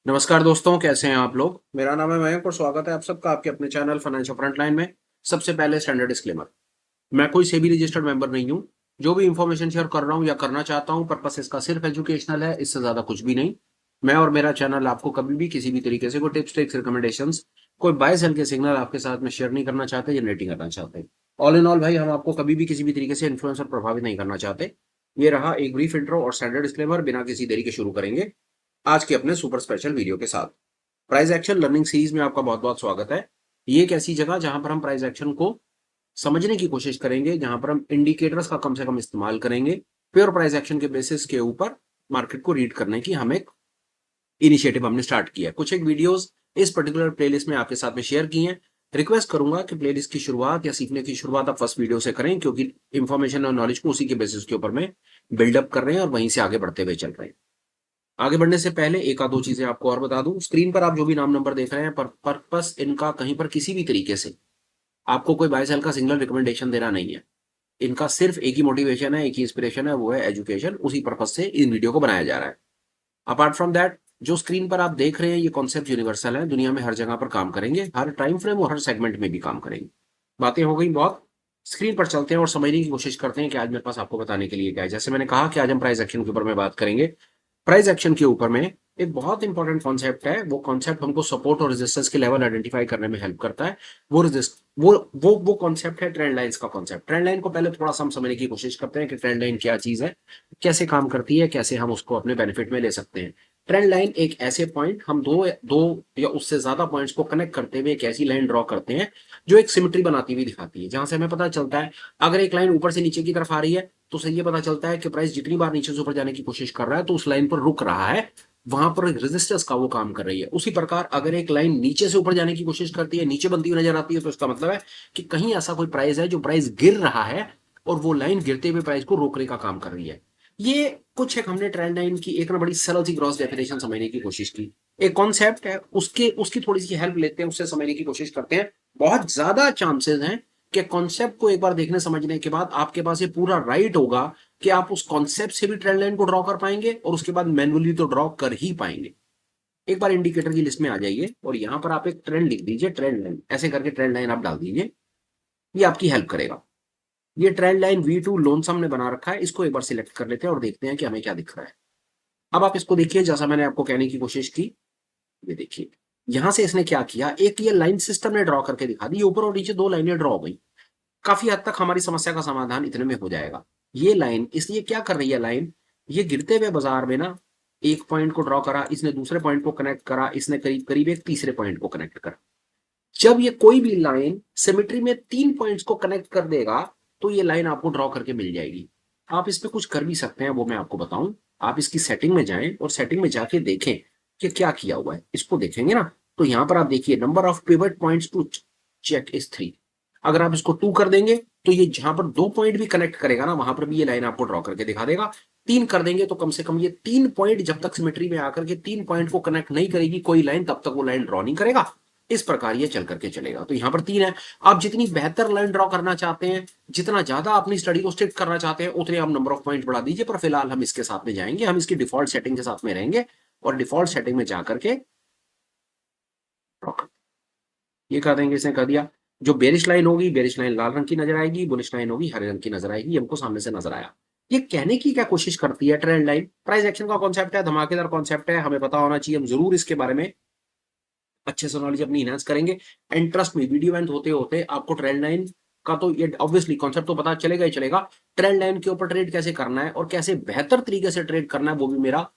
नमस्कार दोस्तों, कैसे हैं आप लोग। मेरा नाम है मयंक और स्वागत है आप सबका आपके अपने चैनल फाइनेंशियल फ्रंटलाइन में। सबसे पहले स्टैंडर्ड डिस्क्लेमर, मैं कोई सेबी रजिस्टर्ड मेंबर नहीं हूं। जो भी इंफॉर्मेशन शेयर कर रहा हूं या करना चाहता हूं, पर्पस इसका सिर्फ एजुकेशनल है, इससे ज्यादा कुछ भी नहीं। मैं और मेरा चैनल आपको कभी भी किसी भी तरीके से कोई टिप्स ट्रिक्स रिकमेंडेशंस, कोई बाय सेल के सिग्नल आपके साथ में शेयर नहीं करना चाहते, जनरेटिंग करना चाहते। ऑल इन ऑल भाई, हम आपको कभी भी किसी भी तरीके से इन्फ्लुएंस और प्रभावित नहीं करना चाहते। ये रहा एक ब्रीफ इंट्रो और स्टैंडर्ड डिस्क्लेमर। बिना किसी देरी के शुरू करेंगे आज के अपने सुपर स्पेशल वीडियो के साथ। प्राइस एक्शन लर्निंग सीरीज में आपका बहुत बहुत स्वागत है। ये एक ऐसी जगह जहां पर हम प्राइस एक्शन को समझने की कोशिश करेंगे, जहां पर हम इंडिकेटर्स का कम से कम इस्तेमाल करेंगे। प्योर प्राइस एक्शन के बेसिस के ऊपर मार्केट को रीड करने की हम एक इनिशिएटिव हमने स्टार्ट किया है। कुछ एक वीडियोस इस पर्टिकुलर प्लेलिस्ट में आपके साथ में शेयर की हैं। रिक्वेस्ट करूंगा कि प्लेलिस्ट की शुरुआत या सीखने की शुरुआत आप फर्स्ट वीडियो से करें, क्योंकि इंफॉर्मेशन और नॉलेज को उसी के बेसिस के ऊपर में बिल्डअप कर रहे हैं और वहीं से आगे बढ़ते हुए चल रहे हैं। आगे बढ़ने से पहले एक आध दो चीजें आपको और बता दूं। स्क्रीन पर आप जो भी नाम नंबर देख रहे हैं, पर्पस इनका कहीं पर किसी भी तरीके से आपको कोई बाय सेल का सिंगल रिकमेंडेशन देना नहीं है। इनका सिर्फ एक ही मोटिवेशन है, एक ही इंस्पिरेशन है, वो है एजुकेशन। उसी पर्पस से इन वीडियो को बनाया जा रहा है। अपार्ट फ्रॉम दैट, जो स्क्रीन पर आप देख रहे हैं, ये कॉन्सेप्ट यूनिवर्सल है, दुनिया में हर जगह पर काम करेंगे, हर टाइम फ्रेम और हर सेगमेंट में भी काम करेंगे। बातें हो गई बहुत, स्क्रीन पर चलते हैं और समझने की कोशिश करते हैं कि आज मेरे पास आपको बताने के लिए क्या है। जैसे मैंने कहा कि आज हम प्राइस एक्शन के ऊपर में बात करेंगे। प्राइस एक्शन के ऊपर में एक बहुत इंपॉर्टेंट कॉन्सेप्ट है। वो कॉन्सेप्ट हमको सपोर्ट और रेजिस्टेंस के लेवल आइडेंटिफाई करने में हेल्प करता है। वो रेजिस्ट वो कॉन्सेप्ट है ट्रेंड लाइंस का कॉन्सेप्ट। ट्रेंड लाइन को पहले थोड़ा सा हम समझने की कोशिश करते हैं कि ट्रेंड लाइन क्या चीज है, कैसे काम करती है, कैसे हम उसको अपने बेनिफिट में ले सकते हैं। ट्रेंड लाइन एक ऐसे पॉइंट, हम दो दो या उससे ज्यादा पॉइंट्स को कनेक्ट करते हुए एक ऐसी लाइन ड्रॉ करते हैं जो एक सिमेट्री बनाती हुई दिखाती है, जहां से हमें पता चलता है अगर एक लाइन ऊपर से नीचे की तरफ आ रही है तो सही ये पता चलता है कि प्राइस जितनी बार नीचे से ऊपर जाने की कोशिश कर रहा है तो उस लाइन पर रुक रहा है, वहां पर रेजिस्टेंस का वो काम कर रही है। उसी प्रकार अगर एक लाइन नीचे से ऊपर जाने की कोशिश करती है, नीचे बनती हुई नजर आती है, तो इसका मतलब है कि कहीं ऐसा कोई प्राइस है जो प्राइस गिर रहा है और वो लाइन गिरते हुए प्राइस को रोकने का काम कर रही है। ये कुछ एक हमने ट्रेंड लाइन की एक ना बड़ी सरल सी ग्रॉस डेफिनेशन समझने की कोशिश की। एक कॉन्सेप्ट है, उसके उसकी थोड़ी सी हेल्प लेते हैं, उससे समझने की कोशिश करते हैं। बहुत ज्यादा चांसेस हैं कि कॉन्सेप्ट को एक बार देखने समझने के बाद आपके पास ये पूरा राइट होगा कि आप उस कॉन्सेप्ट से भी ट्रेंड लाइन को ड्रॉ कर पाएंगे और उसके बाद मैन्युअली तो ड्रॉ कर ही पाएंगे। एक बार इंडिकेटर की लिस्ट में आ जाइए और यहां पर आप एक ट्रेंड लिख दीजिए, ट्रेंड लाइन ऐसे करके ट्रेंड लाइन आप डाल दीजिए। ये आपकी हेल्प करेगा। ये ट्रेंड लाइन V2 लोनसम ने बना रखा है, इसको एक बार सिलेक्ट कर लेते हैं और देखते हैं कि हमें क्या दिख रहा है। अब आप इसको देखिए, जैसा मैंने आपको कहने की कोशिश की। ये देखिए, यहां से इसने क्या किया, एक ये लाइन सिस्टम ने ड्रॉ करके दिखा दी। ऊपर और नीचे दो लाइनें ड्रॉ हो गई। काफी हद तक हमारी समस्या का समाधान इतने में हो जाएगा। ये लाइन इसलिए क्या कर रही है, लाइन ये गिरते हुए बाजार में ना एक पॉइंट को ड्रॉ करा, इसने दूसरे पॉइंट को कनेक्ट करा, इसने करीब करीब एक तीसरे पॉइंट को कनेक्ट करा। जब ये कोई भी लाइन सिमेट्री में तीन पॉइंट्स को कनेक्ट कर देगा तो ये लाइन आपको ड्रॉ करके मिल जाएगी। आप इस पे कुछ कर भी सकते हैं, वो मैं आपको बताऊं। आप इसकी सेटिंग में जाएं और सेटिंग में जाके देखें कि क्या किया हुआ है। इसको देखेंगे ना, तो यहां पर आप देखिए number of pivot points to check is 3। अगर आप इसको 2 कर देंगे तो ये जहां पर दो पॉइंट भी कनेक्ट करेगा ना, वहां पर भी ये लाइन आपको ड्रॉ करके दिखा देगा। 3 कर देंगे तो कम से कम ये 3 पॉइंट जब तक सिमेट्री में आकर के 3 पॉइंट को कनेक्ट नहीं करेगी कोई लाइन, तब तक वो लाइन ड्रॉ नहीं करेगा। इस प्रकार ये चल करके चलेगा। तो यहां पर 3 है। आप जितनी बेहतर लाइन ड्रॉ करना चाहते हैं, जितना ज्यादा अपनी स्टडी को स्ट्रिक्ट करना चाहते हैं, उतने आप नंबर ऑफ पॉइंट बढ़ा दीजिए। पर फिलहाल हम इसके साथ में जाएंगे, हम इसकी डिफॉल्ट सेटिंग के साथ में रहेंगे और डिफॉल्ट सेटिंग में जाकर के ड्रॉ कर ये कर देंगे। इसने कर दिया। जो बेरिश लाइन होगी, बेरिश लाइन लाल रंग की नजर आएगी, बुलिश लाइन होगी हरे रंग की नजर आएगी। हमको सामने से नजर आया। ये कहने की क्या कोशिश करती है, ट्रेंड लाइन प्राइस एक्शन का कॉन्सेप्ट है, धमाकेदार कॉन्सेप्ट है, हमें पता होना चाहिए। हम जरूर इसके बारे में अच्छे से नॉलेज अपनी इनहेंस करेंगे। एंड ट्रस्ट में, वीडियो एंड होते होते आपको ट्रेंड लाइन का तो ये ऑब्वियसली कॉन्सेप्ट तो पता चलेगा ही चलेगा। ट्रेंड लाइन के ऊपर ट्रेड कैसे करना है और कैसे बेहतर तरीके से ट्रेड करना है, वो भी मेरा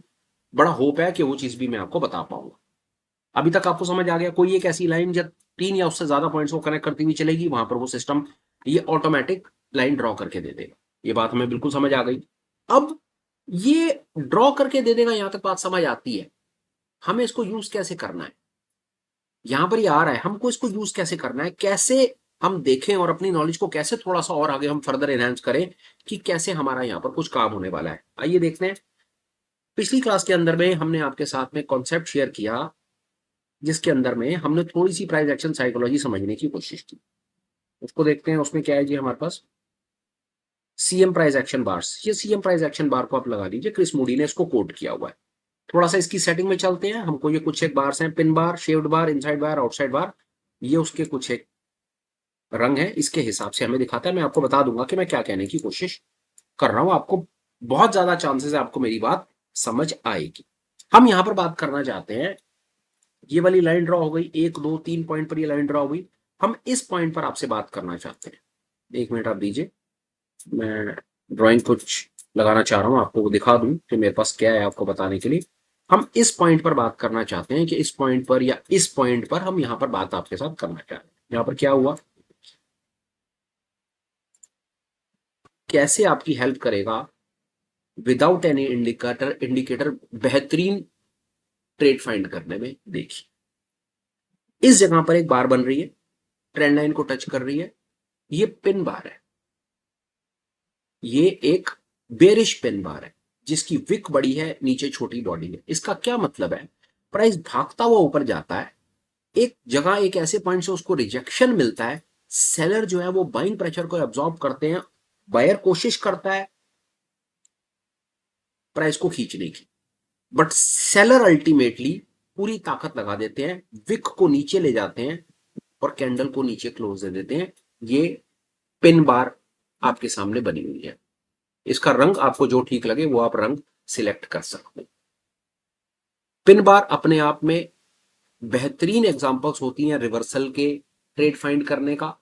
बड़ा होप है कि वो चीज भी मैं आपको बता पाऊंगा। अभी तक आपको समझ आ गया, कोई एक ऐसी लाइन जब 3 या उससे ज्यादा पॉइंट्स को कनेक्ट करती हुई चलेगी, वहां पर वो सिस्टम ये ऑटोमेटिक लाइन ड्रॉ करके दे देगा। ये बात हमें बिल्कुल समझ आ गई। अब ये ड्रॉ करके दे देगा, यहां तक बात समझ आती है। हमें इसको यूज कैसे करना है, यहां पर ये आ रहा है, हमको इसको यूज कैसे करना है, कैसे हम देखें और अपनी नॉलेज को कैसे थोड़ा सा और आगे हम फर्दर एनहांस करें कि कैसे हमारा यहाँ पर कुछ काम होने वाला है। आइए देखते हैं। पिछली क्लास के अंदर में हमने आपके साथ में कॉन्सेप्ट शेयर किया, जिसके अंदर में हमने थोड़ी सी प्राइस एक्शन साइकोलॉजी समझने की कोशिश की। उसको देखते हैं। उसमें क्या है जी हमारे पास, सीएम प्राइस एक्शन बार्स। ये सीएम प्राइस एक्शन बार को आप लगा लीजिए, क्रिस मूडी ने इसको कोट किया हुआ है। थोड़ा सा इसकी सेटिंग में चलते हैं। हमको ये कुछ एक बार्स हैं, पिन बार, शेप्ड बार, इनसाइड बार, आउटसाइड बार, ये उसके कुछ एक रंग है, इसके हिसाब से हमें दिखाता है। मैं आपको बता दूंगा कि मैं क्या कहने की कोशिश कर रहा हूं। आपको बहुत ज्यादा चांसेस है आपको मेरी बात समझ आएगी। हम यहां पर बात करना चाहते हैं, ये वाली लाइन ड्रॉ हो गई, 1 2 3 पॉइंट पर ये लाइन ड्रॉ हो गई। हम इस पॉइंट पर आपसे बात करना चाहते हैं। 1 मिनट आप दीजिए, मैं ड्राइंग कुछ लगाना चाह रहा हूं, आपको दिखा दूं कि मेरे पास क्या है आपको बताने के लिए। हम इस पॉइंट पर बात करना चाहते हैं कि इस पॉइंट पर या इस पॉइंट पर हम यहां पर बात आपके साथ करना चाह रहे हैं। यहां पर क्या हुआ, कैसे आपकी हेल्प करेगा विदाउट एनी इंडिकेटर, इंडिकेटर बेहतरीन ट्रेड फाइंड करने में। देखिए इस जगह पर एक बार बन रही है, ट्रेंड लाइन को टच कर रही है, ये पिन बार है, ये एक बेरिश पिन बार है जिसकी विक बड़ी है, नीचे छोटी बॉडी है। इसका क्या मतलब है, प्राइस भागता हुआ ऊपर जाता है, एक जगह एक ऐसे पॉइंट से उसको रिजेक्शन मिलता है, सेलर जो है वो बाइंग प्रेशर को एब्जॉर्ब करते हैं, बायर कोशिश करता है प्राइस को खींचने की, बट सेलर अल्टीमेटली पूरी ताकत लगा देते हैं, विक को नीचे ले जाते हैं और कैंडल को नीचे क्लोज दे देते हैं। ये पिन बार आपके सामने बनी हुई है। इसका रंग आपको जो ठीक लगे वो आप रंग सिलेक्ट कर सकते हैं। पिन बार अपने आप में बेहतरीन एग्जांपल्स होती हैं रिवर्सल के ट्रेड फाइंड करने का।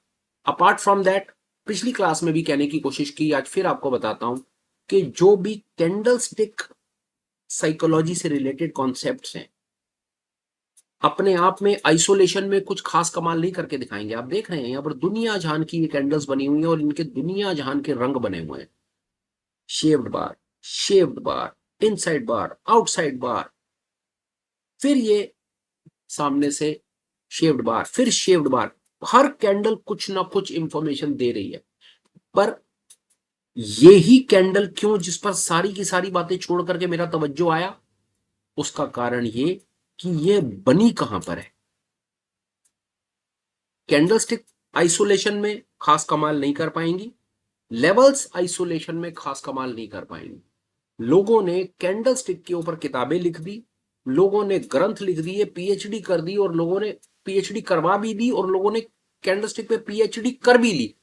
अपार्ट फ्रॉम दैट, पिछली क्लास में भी कहने की कोशिश की, आज फिर आपको बताता हूं कि जो भी कैंडल स्टिक साइकोलॉजी से रिलेटेड कॉन्सेप्ट्स हैं, अपने आप में आइसोलेशन में कुछ खास कमाल नहीं करके दिखाएंगे। आप देख रहे हैं यहां पर दुनिया जहान की ये कैंडल्स बनी हुई है और इनके दुनिया जहान के रंग बने हुए हैं, शेप्ड बार, शेप्ड बार, इनसाइड बार, आउटसाइड बार, फिर ये सामने से शेप्ड बार, फिर शेप्ड बार। हर कैंडल कुछ ना कुछ इंफॉर्मेशन दे रही है। पर ये ही कैंडल क्यों, जिस पर सारी की सारी बातें छोड़ करके मेरा तवज्जो आया, उसका कारण ये कि ये बनी कहां पर है। कैंडलस्टिक आइसोलेशन में खास कमाल नहीं कर पाएंगी, लेवल्स आइसोलेशन में खास कमाल नहीं कर पाएंगी। लोगों ने कैंडलस्टिक के ऊपर किताबें लिख दी, लोगों ने ग्रंथ लिख दिए, पीएचडी कर दी, और लोगों ने पीएचडी करवा भी दी, और लोगों ने कैंडलस्टिक पे पीएचडी कर भी ली।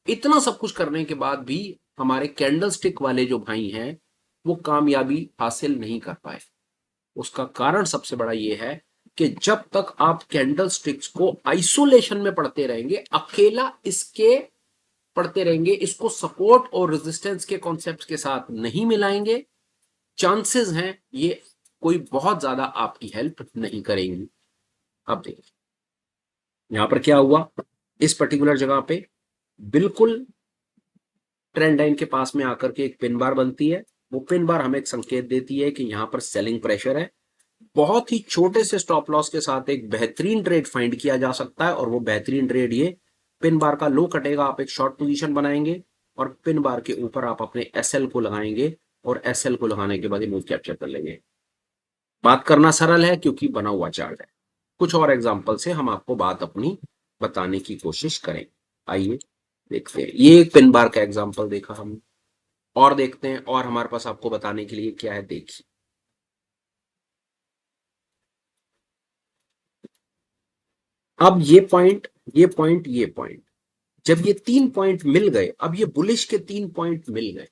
इतना सब कुछ करने के बाद भी हमारे कैंडलस्टिक वाले जो भाई हैं वो कामयाबी हासिल नहीं कर पाए। उसका कारण सबसे बड़ा ये है कि जब तक आप कैंडल स्टिक्स को आइसोलेशन में पढ़ते रहेंगे, अकेला इसके पढ़ते रहेंगे, इसको सपोर्ट और रेजिस्टेंस के कॉन्सेप्ट के साथ नहीं मिलाएंगे, चांसेस हैं ये कोई बहुत ज्यादा आपकी हेल्प नहीं करेंगी। अब देखिए यहां पर क्या हुआ, इस पर्टिकुलर जगह पे बिल्कुल ट्रेंड लाइन के पास में आकर के एक पिन बार बनती है। वो पिन बार हमें एक संकेत देती है कि यहां पर सेलिंग प्रेशर है। बहुत ही छोटे से स्टॉप लॉस के साथ एक बेहतरीन ट्रेड फाइंड किया जा सकता है, और वो बेहतरीन ट्रेड ये, पिन बार का लो कटेगा, आप एक शॉर्ट पोजीशन बनाएंगे और पिन बार के ऊपर आप अपने एसएल को लगाएंगे, और एसएल को लगाने के बाद ये मूव कैप्चर कर लेंगे। बात करना सरल है क्योंकि बना हुआ चार्ट है। कुछ और एग्जांपल से हम आपको बात अपनी बताने की कोशिश करें। आइए देखते हैं, ये एक पिन बार का एग्जांपल देखा हम, और देखते हैं और हमारे पास आपको बताने के लिए क्या है। देखिए अब ये पॉइंट, ये पॉइंट, ये पॉइंट, जब ये 3 पॉइंट मिल गए, अब ये बुलिश के 3 पॉइंट मिल गए,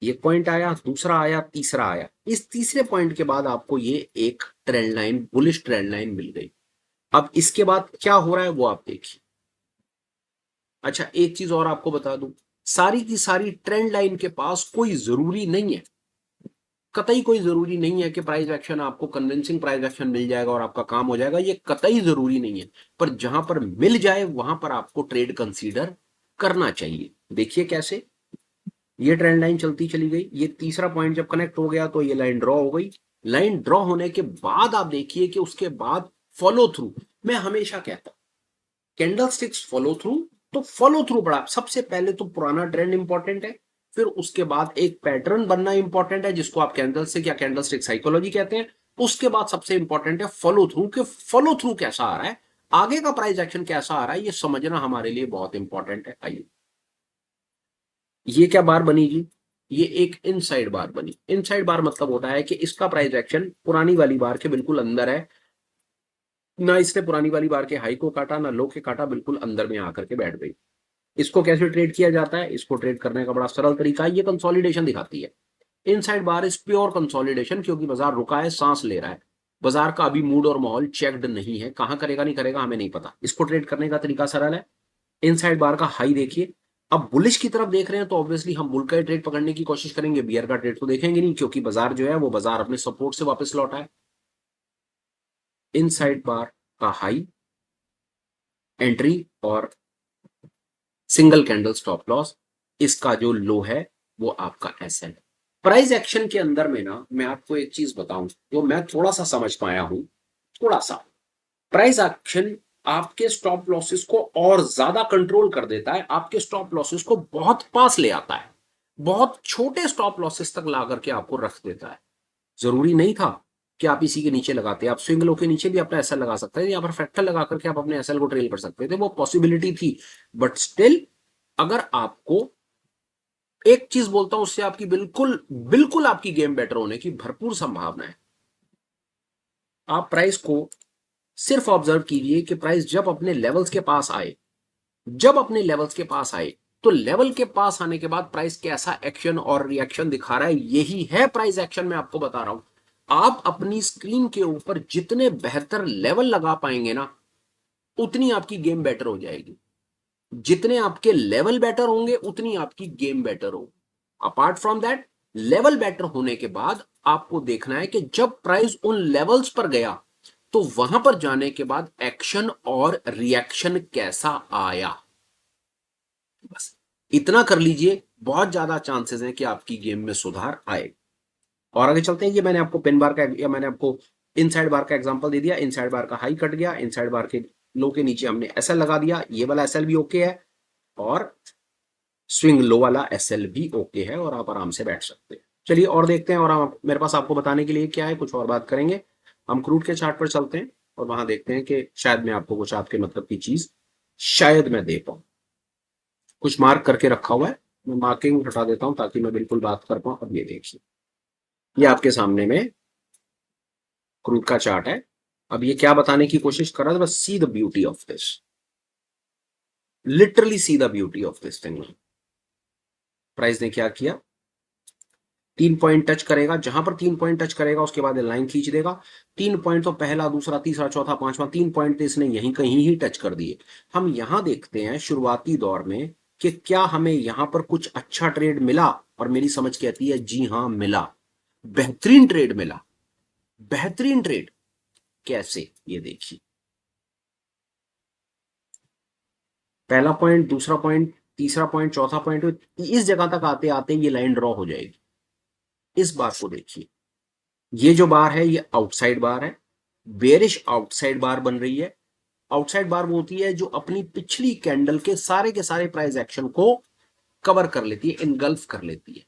ये पॉइंट आया, दूसरा आया, तीसरा आया, इस तीसरे पॉइंट के बाद आपको ये एक trend line, bullish trend line मिल गई। अब इसके बाद क्या हो रहा है वो आप देखिए। अच्छा एक चीज और आपको बता दूं, सारी की सारी ट्रेंड लाइन के पास कोई जरूरी नहीं है, कतई कोई जरूरी नहीं है कि प्राइस एक्शन, आपको कन्विंसिंग प्राइस एक्शन मिल जाएगा और आपका काम हो जाएगा, ये कतई जरूरी नहीं है। पर जहां पर मिल जाए वहां पर आपको ट्रेड कंसीडर करना चाहिए। देखिए कैसे, ये ट्रेंड लाइन चलती चली गई, ये तीसरा पॉइंट जब कनेक्ट हो गया तो ये लाइन ड्रॉ हो गई। लाइन ड्रॉ होने के बाद आप देखिए कि उसके बाद फॉलो थ्रू। मैं हमेशा कहता हूं कैंडल स्टिक्स फॉलो थ्रू, तो फॉलो थ्रू बड़ा, सबसे पहले तो पुराना ट्रेंड इंपॉर्टेंट है, फिर उसके बाद एक पैटर्न बनना इंपॉर्टेंट है जिसको आप कैंडल स्टिक या कैंडल स्टिक साइकोलॉजी कहते हैं। उसके बाद सबसे इंपॉर्टेंट है फॉलो थ्रू, कि फॉलो थ्रू कैसा आ रहा है, आगे का प्राइस एक्शन कैसा आ रहा है, ये समझना हमारे लिए बहुत इंपॉर्टेंट है। आइए ये क्या बार बनेगी, ये एक इनसाइड बार बनी। इनसाइड बार मतलब होता है कि इसका प्राइस एक्शन पुरानी वाली बार के बिल्कुल अंदर है, ना इसने पुरानी वाली बार के हाई को काटा ना लो के काटा, बिल्कुल अंदर में आकर के बैठ गई। इसको कैसे ट्रेड किया जाता है? इसको ट्रेड करने का बड़ा सरल तरीका है, ये कंसोलिडेशन दिखाती है। Inside bar is pure consolidation, क्योंकि बाजार रुका है, सांस ले रहा है, बाजार का अभी मूड और माहौल चेक्ड नहीं है, कहां करेगा नहीं करेगा हमें नहीं पता। इसको ट्रेड करने का तरीका सरल है। इनसाइड बार का हाई देखिए, अब बुलिश की तरफ देख रहे हैं तो ऑब्वियसली हम बुल का ट्रेड पकड़ने की कोशिश करेंगे, बियर का ट्रेड तो देखेंगे नहीं, क्योंकि बाजार जो है वो बाजार अपने सपोर्ट से वापस लौटा है। इनसाइड बार का हाई, एंट्री और सिंगल कैंडल स्टॉप लॉस, इसका जो लो है वो आपका एसएल। प्राइस एक्शन के अंदर में ना मैं आपको एक चीज बताऊं जो मैं थोड़ा सा समझ पाया हूं, थोड़ा सा। प्राइस एक्शन आपके स्टॉप लॉसेस को और ज्यादा कंट्रोल कर देता है, आपके स्टॉप लॉसेस को बहुत पास ले आता है, बहुत छोटे स्टॉप लॉसेस तक ला करके आपको रख देता है। जरूरी नहीं था कि आप इसी के नीचे लगाते, आप स्विंग लो के नीचे भी अपना एसएल लगा सकते थे, या फिर फ्रैक्टल लगा करके आप अपने एसएल को ट्रेल कर सकते थे, वो पॉसिबिलिटी थी। बट स्टिल अगर आपको, एक चीज बोलता हूं, उससे आपकी बिल्कुल बिल्कुल आपकी गेम बेटर होने की भरपूर संभावना है। आप प्राइस को सिर्फ ऑब्जर्व कीजिए कि प्राइस जब अपने लेवल्स के पास आए, जब अपने लेवल्स के पास आए, तो लेवल के पास आने के बाद प्राइस कैसा एक्शन और रिएक्शन दिखा रहा है, यही है प्राइस एक्शन। मैं आपको बता रहा हूं, आप अपनी स्क्रीन के ऊपर जितने बेहतर लेवल लगा पाएंगे ना, उतनी आपकी गेम बेटर हो जाएगी। जितने आपके लेवल बेटर होंगे उतनी आपकी गेम बेटर होगी। Apart from that, level better होने के बाद आपको देखना है कि जब प्राइस उन लेवल्स पर गया तो वहां पर जाने के बाद एक्शन और रिएक्शन कैसा आया। बस इतना कर लीजिए, बहुत ज्यादा चांसेस हैं कि आपकी गेम में सुधार आए। और आगे चलते हैं। ये मैंने आपको पिन बार का, या मैंने आपको इनसाइड बार का एग्जांपल दे दिया। इनसाइड बार का हाई कट गया, इनसाइड बार के लो के नीचे हमने एसएल लगा दिया, ये वाला एसएल भी ओके है, और स्विंग लो वाला एसएल भी ओके है, और आप आराम से बैठ सकते हैं। चलिए और देखते हैं, और हम मेरे पास आपको बताने के लिए क्या है, कुछ और बात करेंगे। हम क्रूड के चार्ट पर चलते हैं और वहां देखते हैं कि शायद मैं आपको कुछ आपके मतलब की चीज शायद मैं दे पाऊं। कुछ मार्क करके रखा हुआ है, मैं मार्किंग हटा देता हूं ताकि मैं बिल्कुल बात कर पाऊं। अब ये देखिए, ये आपके सामने में क्रूड का चार्ट है। अब ये क्या बताने की कोशिश कर रहा था, बस see the beauty of this, literally see the beauty of this thing. Price ने क्या किया, 3 पॉइंट टच करेगा, जहां पर 3 पॉइंट टच करेगा उसके बाद लाइन खींच देगा। 3 पॉइंट तो पहला, दूसरा, तीसरा, चौथा, पांचवा, 3 पॉइंट तो इसने यहीं कहीं ही टच कर दिए। हम यहां देखते हैं शुरुआती दौर में कि क्या हमें यहां पर कुछ अच्छा ट्रेड मिला, और मेरी समझ कहती है जी हां मिला, बेहतरीन ट्रेड मिला। बेहतरीन ट्रेड कैसे, ये देखिए, पहला पॉइंट, दूसरा पॉइंट, तीसरा पॉइंट, चौथा पॉइंट, इस जगह तक आते आते ये लाइन ड्रॉ हो जाएगी। इस बात को देखिए, ये जो बार है ये आउटसाइड बार है, बेरिश आउटसाइड बार बन रही है। आउटसाइड बार वो होती है जो अपनी पिछली कैंडल के सारे प्राइस एक्शन को कवर कर लेती है, इनगल्फ कर लेती है।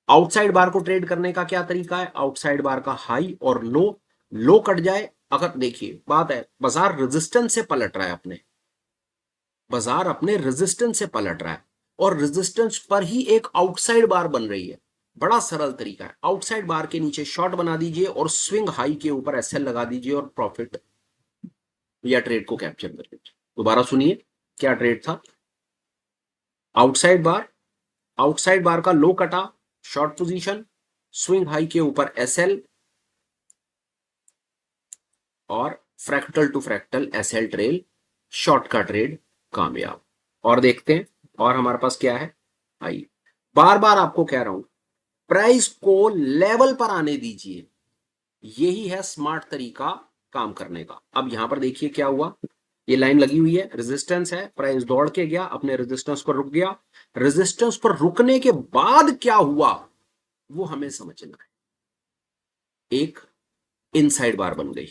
आउटसाइड बार को ट्रेड करने का क्या तरीका है, आउटसाइड बार का हाई और लो, लो कट जाए, अगर देखिए बात है, बाजार रेजिस्टेंस से पलट रहा है, अपने बाजार अपने रेजिस्टेंस से पलट रहा है, और रेजिस्टेंस पर ही एक आउटसाइड बार बन रही है। बड़ा सरल तरीका है, आउटसाइड बार के नीचे शॉर्ट बना दीजिए और स्विंग हाई के ऊपर एसएल लगा दीजिए और प्रॉफिट या ट्रेड को कैप्चर कर लीजिए। दोबारा सुनिए, क्या ट्रेड था, आउटसाइड बार, आउटसाइड बार का लो कटा, शॉर्ट पोजीशन, स्विंग हाई के ऊपर एसएल, और fractal to fractal SL trail, short का ट्रेड कामयाब। और देखते हैं, और हमारे पास क्या है, आइए, बार बार आपको कह रहा हूं, प्राइस को लेवल पर आने दीजिए, यही है स्मार्ट तरीका काम करने का। अब यहां पर देखिए क्या हुआ, ये लाइन लगी हुई है, रेजिस्टेंस है, प्राइस दौड़ के गया, अपने रेजिस्टेंस पर रुक गया। रेजिस्टेंस पर रुकने के बाद क्या हुआ वो हमें समझना है। एक इनसाइड बार बन गई।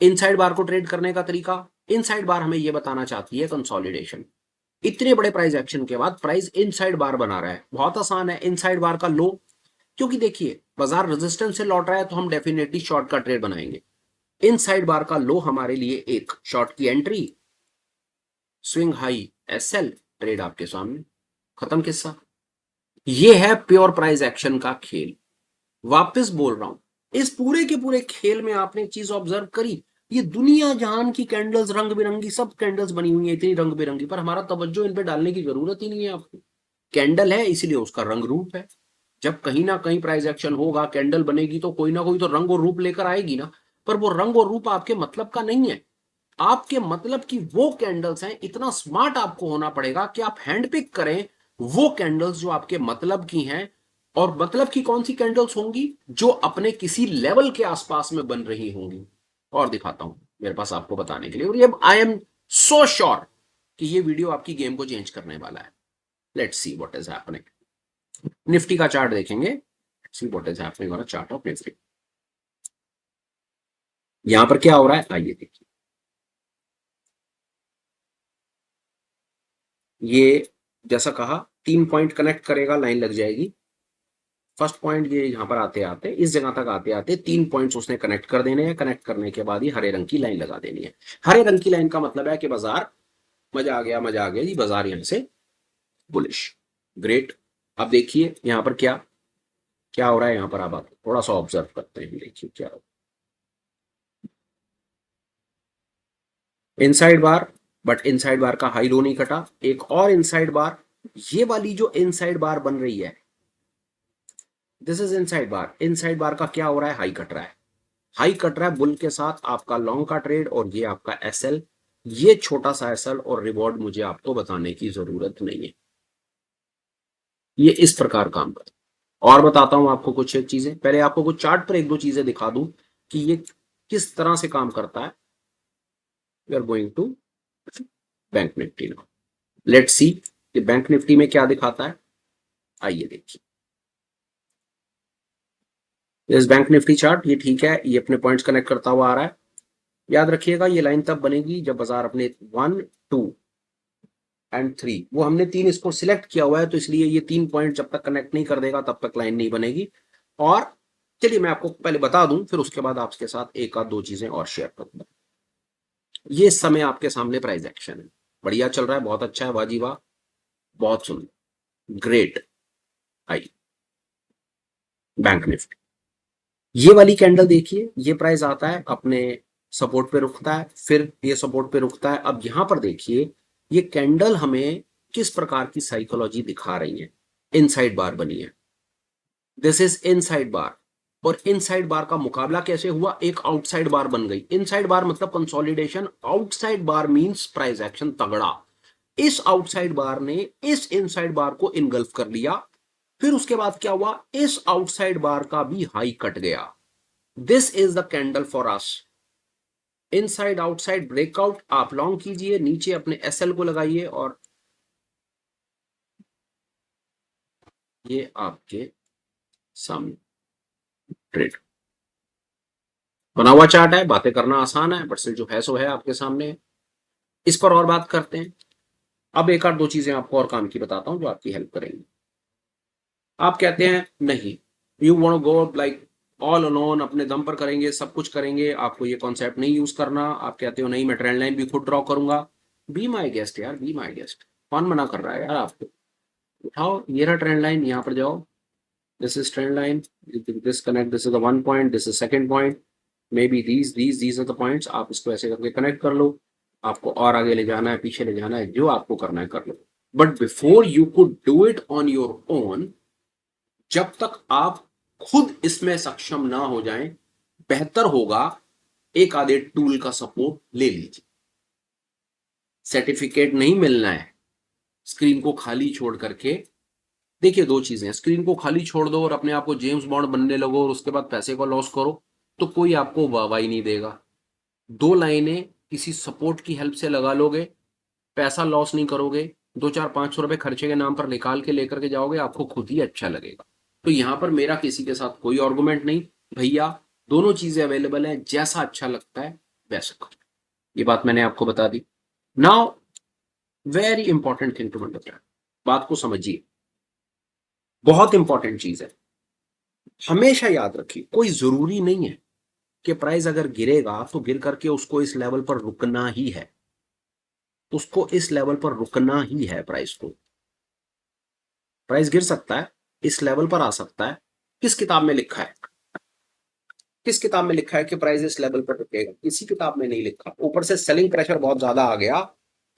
इनसाइड बार को ट्रेड करने का तरीका, इनसाइड बार हमें यह बताना चाहती है कंसोलिडेशन। इतने बड़े प्राइस एक्शन के बाद प्राइस इनसाइड बार बना रहा है, बहुत आसान है। इनसाइड बार का लो, क्योंकि देखिए बाजार रेजिस्टेंस से लौट रहा है तो हम डेफिनेटली शॉर्ट का ट्रेड बनाएंगे। इनसाइड बार का लो हमारे लिए एक शॉर्ट की entry, swing high SL, trade आपके सामने, खत्म किस्सा। ये है प्योर प्राइस एक्शन का खेल। वापस बोल रहा हूं, इस पूरे के पूरे खेल में आपने एक चीज ऑब्जर्व करी, ये दुनिया जहान की कैंडल्स रंग बिरंगी, सब कैंडल्स बनी हुई है इतनी रंग बिरंगी, पर हमारा तवज्जो इन पे डालने की जरूरत ही नहीं है आपको। कैंडल है इसीलिए उसका रंग रूप है। जब कहीं ना कहीं प्राइस एक्शन होगा, कैंडल बनेगी तो कोई ना कोई तो रंग और रूप लेकर आएगी ना, पर वो रंग और रूप आपके मतलब का नहीं है। आपके मतलब की वो कैंडल्स हैं, इतना स्मार्ट आपको होना पड़ेगा कि आप हैंड पिक करें वो कैंडल्स जो आपके मतलब की हैं। और मतलब की कौन सी कैंडल्स होंगी? जो अपने किसी लेवल के आसपास में बन रही होंगी। और दिखाता हूं मेरे पास आपको बताने के लिए, और ये आई एम सो श्योर कि ये वीडियो आपकी गेम को चेंज करने वाला है। Let's see what is happening. Nifty का चार्ट देखेंगे, see what is happening on a chart of Nifty. यहां पर क्या हो रहा है आइए देखिए। ये जैसा कहा 3 पॉइंट कनेक्ट करेगा, लाइन लग जाएगी। फर्स्ट पॉइंट ये यहां पर आते आते इस जगह तक आते आते 3 पॉइंट्स उसने कनेक्ट कर देने हैं। कनेक्ट करने के बाद ही हरे रंग की लाइन लगा देनी है। हरे रंग की लाइन का मतलब है कि बाजार, मजा आ गया, मजा आ गया जी, बाजार यहां से बुलिश। ग्रेट। अब देखिए यहां पर क्या क्या हो रहा है। यहां पर आप थोड़ा सा ऑब्जर्व करते हैं, देखिए क्या हो। Inside bar, but inside bar का हाई लो नहीं कटा। एक और इनसाइड बार, ये वाली जो इनसाइड बार बन रही है, this is inside bar. Inside bar का क्या हो रहा है? हाई कट रहा है। हाई कट रहा है बुल के साथ आपका लॉन्ग का ट्रेड, और ये आपका एसएल। ये छोटा सा एसएल और रिवॉर्ड मुझे आपको बताने की जरूरत नहीं है, ये इस प्रकार काम करता है। और बताता हूं आपको कुछ एक चीजें, पहले आपको कुछ चार्ट पर एक दो चीजें दिखा दूं कि ये किस तरह से काम करता है। We are going to bank Nifty now. Let's see कि बैंक निफ्टी में क्या दिखाता है। आइए देखिए इस बैंक निफ्टी चार्ट, ये ठीक है, ये अपने पॉइंट्स कनेक्ट करता हुआ आ रहा है। याद रखिएगा ये लाइन तब बनेगी जब बाजार अपने 1, 2 एंड 3, वो हमने 3 इसको सिलेक्ट किया हुआ है, तो इसलिए ये 3 पॉइंट जब तक कनेक्ट नहीं कर देगा तब तक लाइन नहीं बनेगी। और चलिए मैं आपको पहले बता दूं, फिर उसके बाद आपके साथ एक आध दो चीजें और शेयर करूंगा। ये इस समय आपके सामने प्राइस एक्शन है, बढ़िया चल रहा है, बहुत अच्छा है, वाजी वाह, बहुत सुंदर, ग्रेट। आई बैंक निफ्टी, ये वाली कैंडल देखिए, ये प्राइस आता है अपने सपोर्ट पे रुकता है, फिर ये सपोर्ट पे रुकता है। अब यहां पर देखिए ये कैंडल हमें किस प्रकार की साइकोलॉजी दिखा रही है। इनसाइड बार बनी है, दिस इज इनसाइड बार। और इनसाइड बार का मुकाबला कैसे हुआ? एक आउटसाइड बार बन गई। इनसाइड बार मतलब consolidation, outside bar means price action तगड़ा। इस आउटसाइड बार ने इस इनसाइड बार को इनगल्फ कर लिया। फिर उसके बाद क्या हुआ? इस आउटसाइड बार का भी हाई कट गया। This is the candle for us. Inside outside breakout, आप लॉन्ग कीजिए, नीचे अपने एसएल को लगाइए, और ये आपके सामने ट्रेड बना हुआ चार्ट है। बातें करना आसान है, बट सिर्फ जो है सो है आपके सामने। इस पर और बात करते हैं। अब एक आध दो चीजें आपको और काम की बताता हूं जो आपकी हेल्प करेंगी। आप कहते हैं नहीं, you want go like all alone, अपने दम पर करेंगे, सब कुछ करेंगे, आपको ये कॉन्सेप्ट नहीं यूज करना। आप कहते हो नहीं मैं ट्रेंड लाइन भी खुद ड्रॉ करूंगा। बी माई गेस्ट यार, बी माई गेस्ट। कौन मना कर रहा है यार आपको? उठाओ, ये रहा ट्रेंड लाइन, यहाँ पर जाओ। This is trend line, this connect, this is the 1 point, this is second point, may be these are the points. आप इसको ऐसे करके कनेक्ट कर लो। आपको और आगे ले जाना है, पीछे ले जाना है, जो आपको करना है कर लो। But before you could do it on your own, जब तक आप खुद इसमें सक्षम ना हो जाएं, बेहतर होगा एक आधे टूल का सपोर्ट ले लीजिए। सर्टिफिकेट नहीं मिलना है स्क्रीन को खाली छोड़ करके। देखिए दो चीजें हैं, स्क्रीन को खाली छोड़ दो और अपने आप को जेम्स बॉन्ड बनने लगो और उसके बाद पैसे को लॉस करो, तो कोई आपको वाहवाही नहीं देगा। दो लाइनें किसी सपोर्ट की हेल्प से लगा लोगे, पैसा लॉस नहीं करोगे, 2 4 500 रुपए खर्चे के नाम पर निकाल के लेकर के जाओगे, आपको खुद ही अच्छा लगेगा। तो यहां पर मेरा किसी के साथ कोई आर्गुमेंट नहीं, भैया दोनों चीजें अवेलेबल है, जैसा अच्छा लगता है वैसा करो। ये बात मैंने आपको बता दी। Now very important thing to understand, बात को समझिए, बहुत इंपॉर्टेंट चीज है। हमेशा याद रखिए, कोई जरूरी नहीं है कि प्राइस अगर गिरेगा तो गिर करके उसको इस लेवल पर रुकना ही है। उसको इस लेवल पर रुकना ही है प्राइस को। प्राइस गिर सकता है, इस लेवल पर आ सकता है। किस किताब में लिखा है, किस किताब में लिखा है कि प्राइस इस लेवल पर रुकेगा? किसी किताब में नहीं लिखा। ऊपर से सेलिंग प्रेशर बहुत ज्यादा आ गया।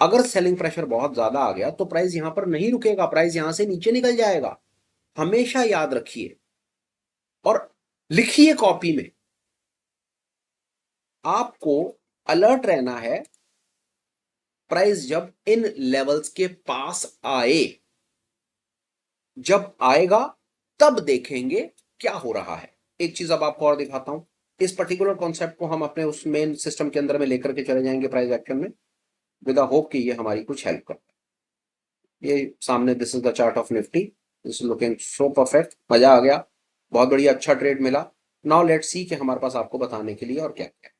अगर सेलिंग प्रेशर बहुत ज्यादा आ गया तो प्राइस यहां पर नहीं रुकेगा, प्राइस यहां से नीचे निकल जाएगा। हमेशा याद रखिए और लिखिए कॉपी में, आपको अलर्ट रहना है। प्राइस जब इन लेवल्स के पास आए, जब आएगा तब देखेंगे क्या हो रहा है। एक चीज अब आपको और दिखाता हूं। इस पर्टिकुलर कॉन्सेप्ट को हम अपने उस मेन सिस्टम के अंदर में लेकर के चले जाएंगे प्राइस एक्शन में, विद द होप कि ये हमारी कुछ हेल्प कर। ये सामने this is the chart of Nifty, this is looking so perfect. मजा आ गया, बहुत बढ़िया, अच्छा ट्रेड मिला। नाउ लेट्स सी कि हमारे पास आपको बताने के लिए और क्या क्या है।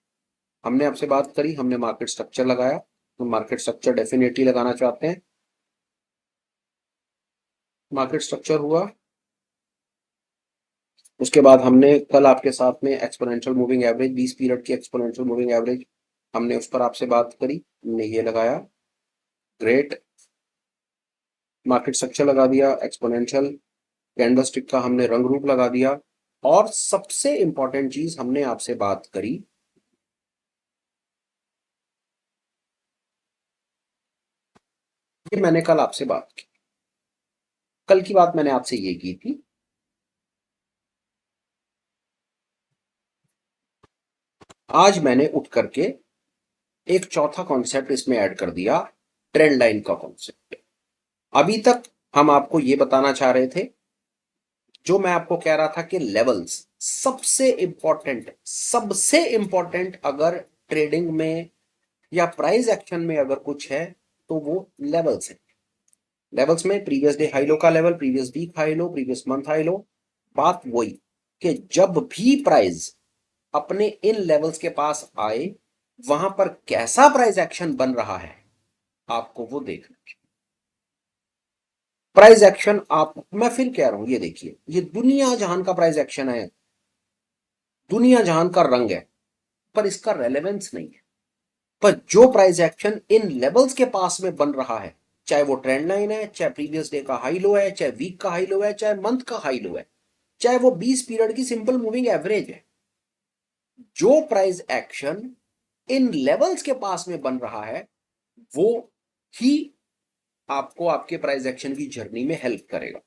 हमने आपसे बात करी, हमने मार्केट स्ट्रक्चर लगाया, तो मार्केट स्ट्रक्चर डेफिनेटली लगाना चाहते हैं। मार्केट स्ट्रक्चर हुआ, उसके बाद हमने कल आपके साथ में एक्सपोनेंशियल मूविंग एवरेज, 20 पीरियड की एक्सपोनेंशियल मूविंग एवरेज, हमने उस पर आपसे बात करी, हमने ये लगाया। ग्रेट, मार्केट स्ट्रक्चर लगा दिया, एक्सपोनेंशियल कैंडलस्टिक का हमने रंग रूप लगा दिया, और सबसे इंपॉर्टेंट चीज हमने आपसे बात करी, ये मैंने कल आपसे बात की। कल की बात मैंने आपसे ये की थी, आज मैंने उठ करके एक चौथा कॉन्सेप्ट इसमें ऐड कर दिया, ट्रेंड लाइन का कॉन्सेप्ट। अभी तक हम आपको ये बताना चाह रहे थे, जो मैं आपको कह रहा था कि लेवल्स सबसे इंपॉर्टेंट, सबसे इंपॉर्टेंट अगर ट्रेडिंग में या प्राइस एक्शन में अगर कुछ है तो वो लेवल्स है। लेवल्स में प्रीवियस डे हाई लो का level, previous week high low, previous month high low. बात वही कि जब भी प्राइस अपने इन लेवल्स के पास आए, वहां पर कैसा प्राइस एक्शन बन रहा है आपको वो देखना है। प्राइस एक्शन आप, मैं फिर कह रहा हूं, ये देखिए, ये दुनिया जहान का प्राइस एक्शन है, दुनिया जहान का रंग है, पर इसका रेलेवेंस नहीं है। पर जो प्राइस एक्शन इन लेवल्स के पास में बन रहा है, चाहे वो ट्रेंड लाइन है, चाहे प्रीवियस डे का हाई लो है, चाहे वीक का हाई लो है, चाहे मंथ का हाई लो है, चाहे वो 20 पीरियड की सिंपल मूविंग एवरेज है, जो प्राइस एक्शन इन लेवल्स के पास में बन रहा है वो ही आपको आपके प्राइस एक्शन की जर्नी में हेल्प करेगा।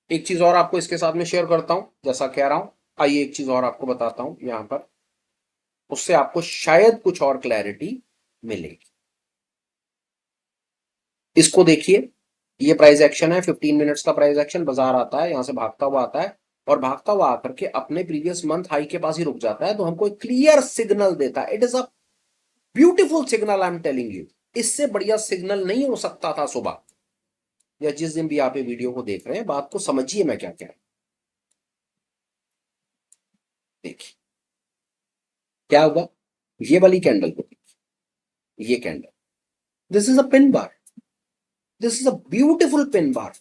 एक चीज और आपको इसके साथ में शेयर करता हूं, जैसा कह रहा हूं, आइए एक चीज और आपको बताता हूं यहां पर, उससे आपको शायद कुछ और क्लैरिटी मिलेगी। इसको देखिए, ये प्राइस एक्शन है, 15 मिनट्स का प्राइस एक्शन। बाजार आता है, यहां से भागता हुआ आता है और भागता हुआ आकर के अपने प्रीवियस मंथ हाई के पास ही रुक जाता है, तो हमको एक क्लियर सिग्नल देता है। It is a beautiful signal, I am telling you. इससे बढ़िया सिग्नल नहीं हो सकता था सुबह, या जिस दिन भी आप ये वीडियो को देख रहे हैं। बात को समझिए मैं क्या कह रहा हूं। देखिए क्या होगा, ये वाली कैंडल को देखिए, ये candle, this is a pin bar, this is a beautiful pin bar.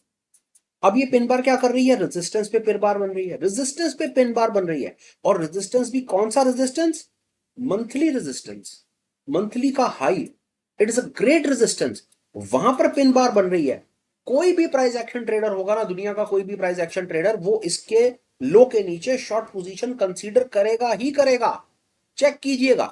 अब ये पिन बार क्या कर रही है, रेजिस्टेंस पे पिन बार बन रही है, रेजिस्टेंस पे पिन बार बन रही है। और रेजिस्टेंस भी कौन सा रेजिस्टेंस, मंथली रेजिस्टेंस, मंथली का high. It is a great resistance, वहां पर पिन बार बन रही है। कोई भी प्राइस एक्शन ट्रेडर होगा ना, दुनिया का कोई भी प्राइस एक्शन ट्रेडर, वो इसके लो के नीचे शॉर्ट पोजीशन कंसीडर करेगा ही करेगा। चेक कीजिएगा,